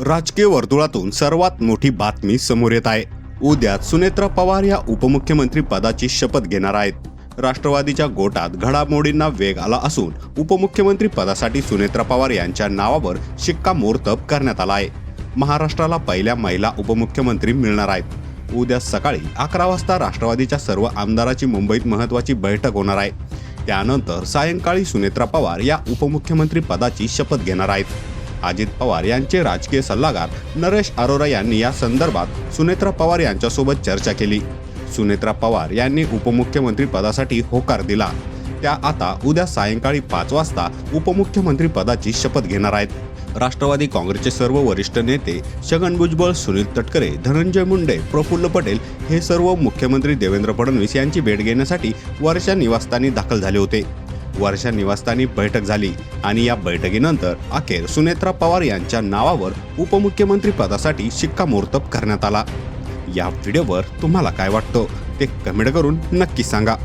राजकीय वर्तुळातून सर्वात मोठी बातमी समोर येत आहे। उद्या सुनेत्रा पवार या उपमुख्यमंत्री पदाची शपथ घेणार आहेत। राष्ट्रवादीच्या गोटात घडामोडींना वेग आला असून उपमुख्यमंत्री पदासाठी सुनेत्रा पवार यांच्या नावावर शिक्कामोर्तब करण्यात आला आहे। महाराष्ट्राला पहिल्या महिला उपमुख्यमंत्री मिळणार आहेत। उद्या सकाळी 11 वाजता राष्ट्रवादीच्या सर्व आमदारांची मुंबईत महत्त्वाची बैठक होणार आहे। त्यानंतर सायंकाळी सुनेत्रा पवार या उपमुख्यमंत्री पदाची शपथ घेणार आहेत। अजित पवार यांचे राजकीय सल्लागार नरेश अरोरा यांनी या संदर्भात सुनेत्रा पवार यांच्यासोबत चर्चा केली। सुनेत्रा पवार यांनी उपमुख्यमंत्री पदासाठी होकार दिला। त्या आता उद्या सायंकाळी 5 वाजता उपमुख्यमंत्री पदाची शपथ घेणार आहेत। राष्ट्रवादी काँग्रेसचे सर्व वरिष्ठ नेते छगन भुजबळ, सुनील तटकरे, धनंजय मुंडे, प्रफुल्ल पटेल हे सर्व मुख्यमंत्री देवेंद्र फडणवीस यांची भेट घेण्यासाठी वर्षा निवासस्थानी दाखल झाले होते। वर्षा निवासस्थानी बैठक झाली आणि या बैठकीनंतर अखेर सुनेत्रा पवार यांच्या नावावर उपमुख्यमंत्री पदासाठी शिक्कामोर्तब करण्यात आला। या व्हिडिओवर तुम्हाला काय वाटतं ते कमेंट करून नक्की सांगा।